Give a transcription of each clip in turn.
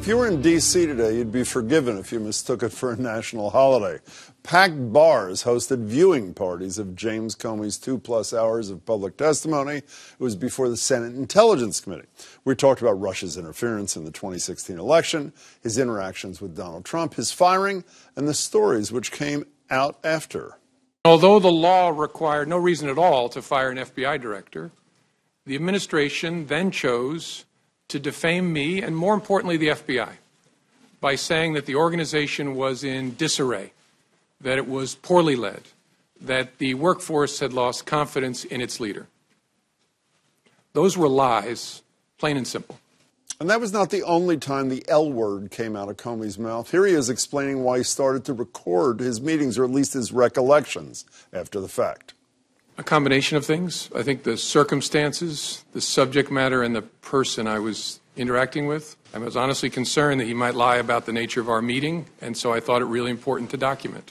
If you were in D.C. today, you'd be forgiven if you mistook it for a national holiday. Packed bars hosted viewing parties of James Comey's 2+ hours of public testimony. It was before the Senate Intelligence Committee. We talked about Russia's interference in the 2016 election, his interactions with Donald Trump, his firing, and the stories which came out after. Although the law required no reason at all to fire an FBI director, the administration then chose to defame me and, more importantly, the FBI by saying that the organization was in disarray, that it was poorly led, that the workforce had lost confidence in its leader. Those were lies, plain and simple. And that was not the only time the L word came out of Comey's mouth. Here he is explaining why he started to record his meetings, or at least his recollections, after the fact. A combination of things. I think the circumstances, the subject matter, and the person I was interacting with. I was honestly concerned that he might lie about the nature of our meeting, and so I thought it really important to document.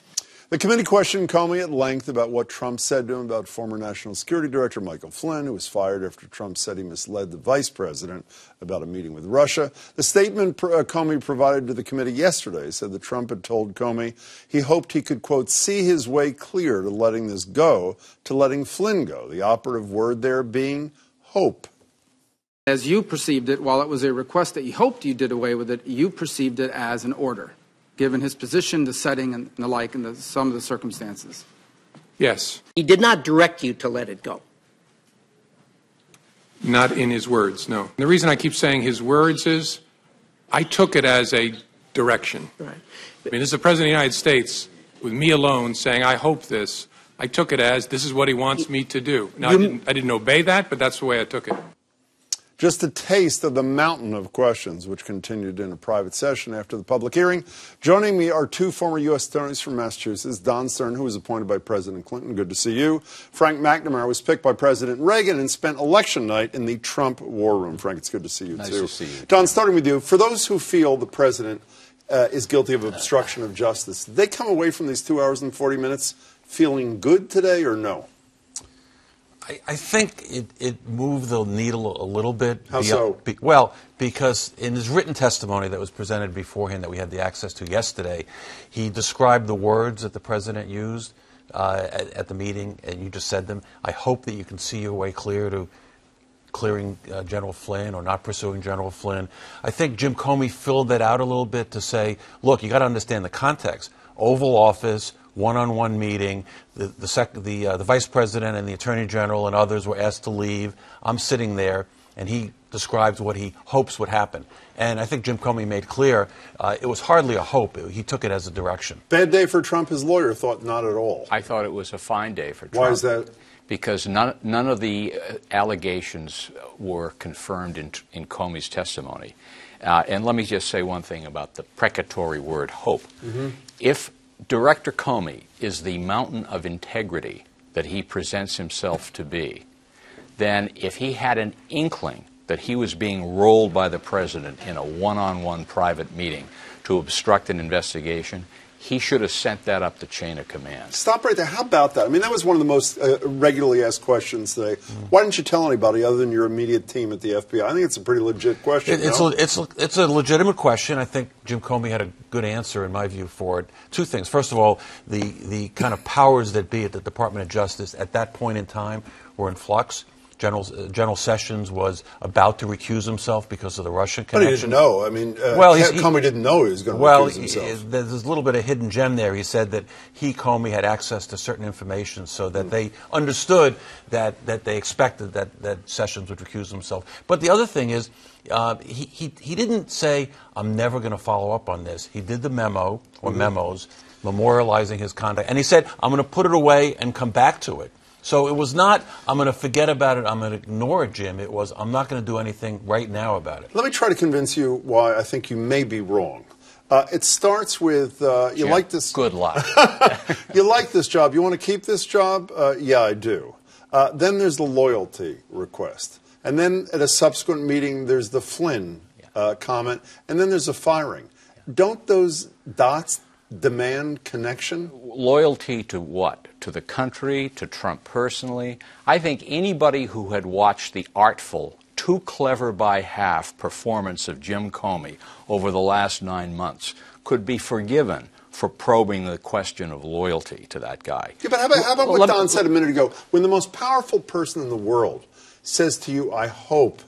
The committee questioned Comey at length about what Trump said to him about former National Security Director Michael Flynn, who was fired after Trump said he misled the vice president about a meeting with Russia. The statement Comey provided to the committee yesterday said that Trump had told Comey he hoped he could, quote, see his way clear to letting this go, to letting Flynn go, the operative word there being hope. As you perceived it, while it was a request that you hoped you did away with it, you perceived it as an order, given his position, the setting, and the like, and some of the circumstances. Yes. He did not direct you to let it go. Not in his words, no. And the reason I keep saying his words is I took it as a direction. Right. I mean, this is the President of the United States, with me alone, saying, I hope this. I took it as this is what he wants me to do. Now, I didn't obey that, but that's the way I took it. Just a taste of the mountain of questions which continued in a private session after the public hearing. Joining me are two former U.S. attorneys from Massachusetts, Don Stern, who was appointed by President Clinton. Good to see you. Frank McNamara was picked by President Reagan and spent election night in the Trump war room. Frank, it's good to see you, nice too. To see you. Don, starting with you, for those who feel the president is guilty of obstruction of justice, did they come away from these 2 hours and 40 minutes feeling good today or no? I think it moved the needle a little bit. How so? Well, because in his written testimony that was presented beforehand that we had the access to yesterday, he described the words that the president used at the meeting, and you just said them. I hope that you can see your way clear to clearing General Flynn or not pursuing General Flynn. I think Jim Comey filled that out a little bit to say, look, you got to understand the context. Oval Office, one-on-one meeting, the vice president and the attorney general and others were asked to leave. I'm sitting there, and he describes what he hopes would happen. And I think Jim Comey made clear it was hardly a hope. He took it as a direction. Bad day for Trump, his lawyer thought not at all. I thought it was a fine day for Trump. Why is that? Because none of the allegations were confirmed in Comey's testimony. And let me just say one thing about the precatory word hope. Mm-hmm. If Director Comey is the mountain of integrity that he presents himself to be, then if he had an inkling that he was being rolled by the president in a one-on-one private meeting to obstruct an investigation, he should have sent that up the chain of command. Stop right there. How about that? I mean, that was one of the most regularly asked questions today. Why didn't you tell anybody other than your immediate team at the FBI? I think it's a pretty legit question. It's a legitimate question. I think Jim Comey had a good answer, in my view, for it. Two things. First of all, the kind of powers that be at the Department of Justice at that point in time were in flux. General Sessions was about to recuse himself because of the Russian connection. But he didn't know. I mean, Comey didn't know he was going to recuse himself. There's a little bit of hidden gem there. He said that Comey had access to certain information so that they understood that they expected that Sessions would recuse himself. But the other thing is, he didn't say, I'm never going to follow up on this. He did the memo, or memos, memorializing his conduct. And he said, I'm going to put it away and come back to it. So it was not, I'm going to forget about it, I'm going to ignore it, Jim. It was, I'm not going to do anything right now about it. Let me try to convince you why I think you may be wrong. It starts with, you like this... Good luck. You like this job. You want to keep this job? Yeah, I do. Then there's the loyalty request. And then at a subsequent meeting, there's the Flynn comment. And then there's a firing. Don't those dots demand connection? Loyalty to what? To the country, to Trump personally? I think anybody who had watched the artful too clever by half performance of Jim Comey over the last 9 months could be forgiven for probing the question of loyalty to that guy. Yeah, but how about what Don said a minute ago? When the most powerful person in the world says to you, I hope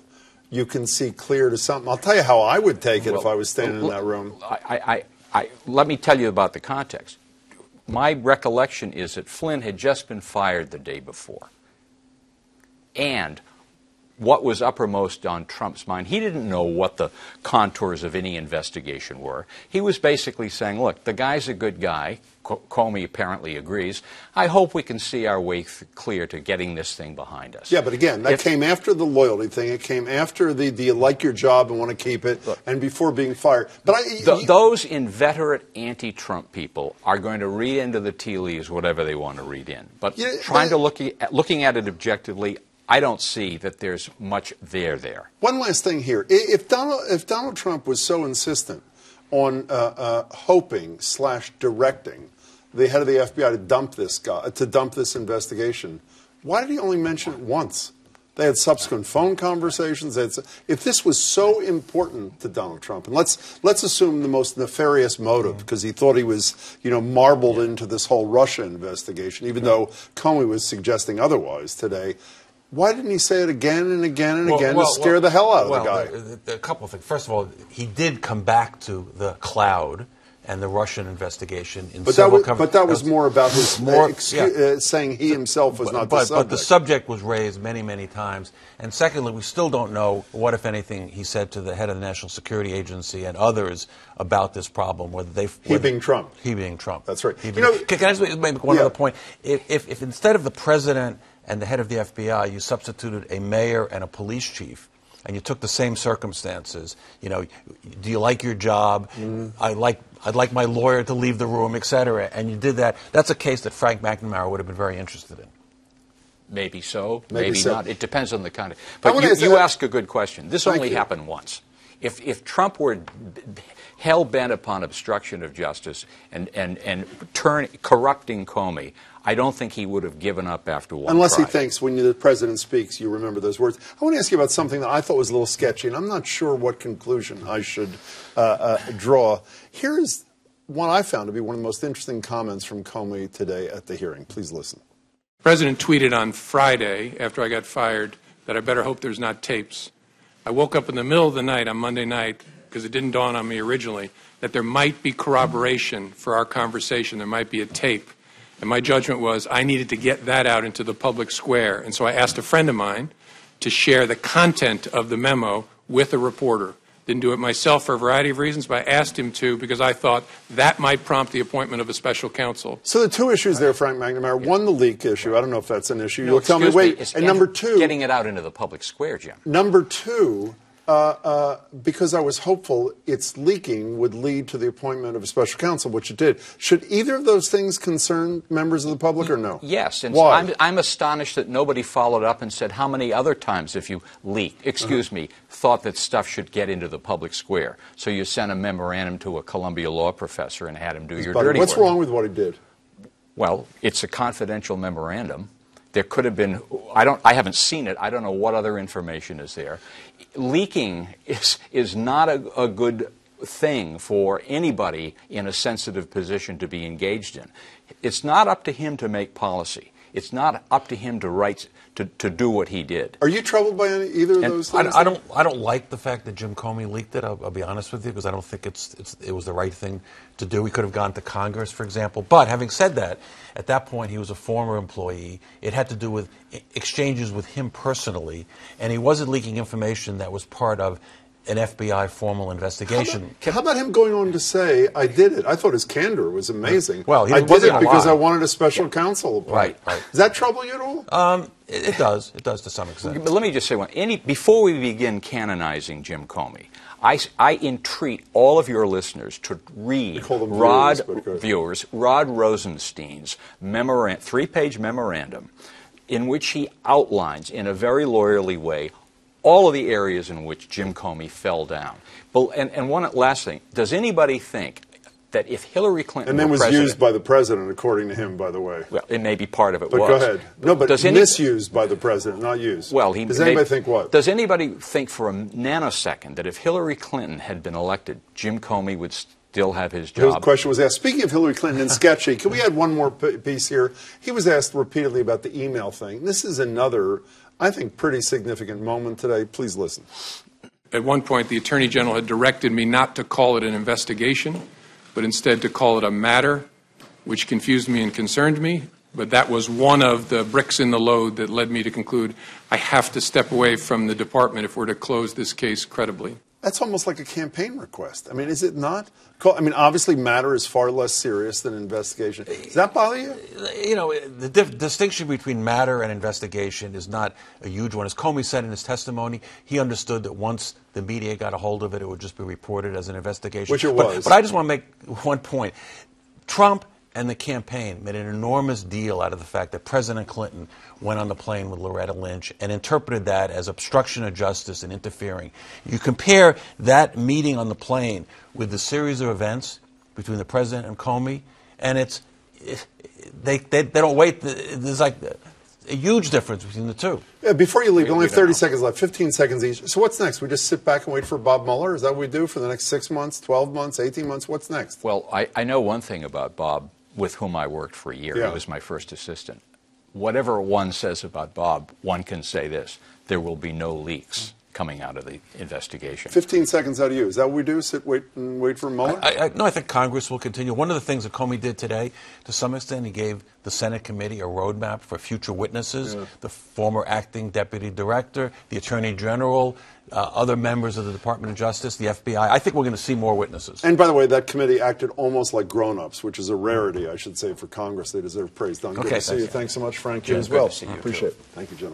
you can see clear to something, I'll tell you how I would take it if I was standing in that room. Let me tell you about the context. My recollection is that Flynn had just been fired the day before. And what was uppermost on Trump's mind, he didn't know what the contours of any investigation were. He was basically saying, look, the guy's a good guy. Comey apparently agrees. I hope we can see our way clear to getting this thing behind us. Yeah, but again, that came after the loyalty thing. It came after the do you like your job and want to keep it, and before being fired. But those inveterate anti-Trump people are going to read into the tea leaves whatever they want to read in. But looking at it objectively, I don't see that there's much there. One last thing here. If Donald Trump was so insistent on hoping/directing the head of the FBI to dump this investigation, why did he only mention it once? They had subsequent phone conversations. If this was so important to Donald Trump, and let's assume the most nefarious motive, because he thought he was, marbled into this whole Russia investigation, even though Comey was suggesting otherwise today. Why didn't he say it again and again and again to scare the hell out of the guy? A couple of things. First of all, he did come back to the cloud and the Russian investigation in several But that was more about his saying he himself was not the subject. But the subject was raised many, many times. And secondly, we still don't know what, if anything, he said to the head of the National Security Agency and others about this problem. He being Trump. He being Trump. That's right. Can I just make one other point? If instead of the president and the head of the FBI, you substituted a mayor and a police chief, and you took the same circumstances, do you like your job? I'd like my lawyer to leave the room, etc. And you did that. That's a case that Frank McNamara would have been very interested in. Maybe so, maybe not. It depends on the context. But you ask a good question. This only happened once. If Trump were hell-bent upon obstruction of justice and corrupting Comey, I don't think he would have given up after one Unless try. he thinks when the president speaks, you remember those words. I want to ask you about something that I thought was a little sketchy, and I'm not sure what conclusion I should draw. Here is one I found to be one of the most interesting comments from Comey today at the hearing. Please listen. The president tweeted on Friday, after I got fired, that I better hope there's not tapes. I woke up in the middle of the night on Monday night, because it didn't dawn on me originally, that there might be corroboration for our conversation. There might be a tape. And my judgment was I needed to get that out into the public square. And so I asked a friend of mine to share the content of the memo with a reporter. Didn't do it myself for a variety of reasons, but I asked him to because I thought that might prompt the appointment of a special counsel. So the two issues there, Frank McNamara. One, the leak issue. I don't know if that's an issue. You'll tell me. Wait. And number two. Getting it out into the public square, Jim. Number two, because I was hopeful its leaking would lead to the appointment of a special counsel, which it did. Should either of those things concern members of the public or no? Yes. And why? I'm astonished that nobody followed up and said, how many other times have you leaked, thought that stuff should get into the public square? So you sent a memorandum to a Columbia law professor and had him do your dirty work. What's wrong with what he did? Well, it's a confidential memorandum. There could have been, I haven't seen it. I don't know what other information is there. Leaking is not a good thing for anybody in a sensitive position to be engaged in. It's not up to him to make policy. It's not up to him to do what he did. Are you troubled by either of those things? I don't like the fact that Jim Comey leaked it. I'll be honest with you, because I don't think it was the right thing to do. He could have gone to Congress, for example. But having said that, at that point he was a former employee. It had to do with exchanges with him personally, and he wasn't leaking information that was part of an FBI formal investigation. How about him going on to say, I did it? I thought his candor was amazing. Well, I did it because I wanted a special counsel appointed. Right. Does that trouble you at all? It does. It does to some extent. But let me just say one. Before we begin canonizing Jim Comey, I entreat all of your listeners to read Rod Rosenstein's 3-page memorandum in which he outlines in a very lawyerly way all of the areas in which Jim Comey fell down. And one last thing, does anybody think that if Hillary Clinton And then were was president, used by the president, according to him, by the way. well, it may be part of it. But was. go ahead. No, but Does misused by the president, not used. Well, does anybody think what? Does anybody think for a nanosecond that if Hillary Clinton had been elected, Jim Comey would still have his job? The question was asked. Speaking of Hillary Clinton and sketchy, can we add one more piece here? He was asked repeatedly about the email thing. This is another, I think, pretty significant moment today. Please listen. At one point, the Attorney General had directed me not to call it an investigation, but instead to call it a matter, which confused me and concerned me. But that was one of the bricks in the load that led me to conclude I have to step away from the department if we're to close this case credibly. That's almost like a campaign request. I mean, is it not? I mean, obviously, matter is far less serious than investigation. Does that bother you? You know, the distinction between matter and investigation is not a huge one. As Comey said in his testimony, he understood that once the media got a hold of it, it would just be reported as an investigation. Which it was. But I just want to make one point. Trump and the campaign made an enormous deal out of the fact that President Clinton went on the plane with Loretta Lynch and interpreted that as obstruction of justice and interfering. You compare that meeting on the plane with the series of events between the president and Comey, and they don't wait. There's like a huge difference between the two. Yeah, before you leave, we only have 30 seconds left, 15 seconds each. So what's next? We just sit back and wait for Bob Mueller? Is that what we do for the next 6 months, 12 months, 18 months? What's next? Well, I know one thing about Bob, with whom I worked for a year. Yeah. He was my first assistant. Whatever one says about Bob, one can say this: there will be no leaks coming out of the investigation. 15 seconds out of you. Is that what we do? Sit, wait for Mueller? No, I think Congress will continue. One of the things that Comey did today, to some extent, he gave the Senate committee a roadmap for future witnesses, the former acting deputy director, the attorney general, other members of the Department of Justice, the FBI. I think we're going to see more witnesses. And by the way, that committee acted almost like grown-ups, which is a rarity, I should say, for Congress. They deserve praise. Don, good to see you. Thanks so much, Frank. You as well. Good to see you, Appreciate it. Thank you, gentlemen.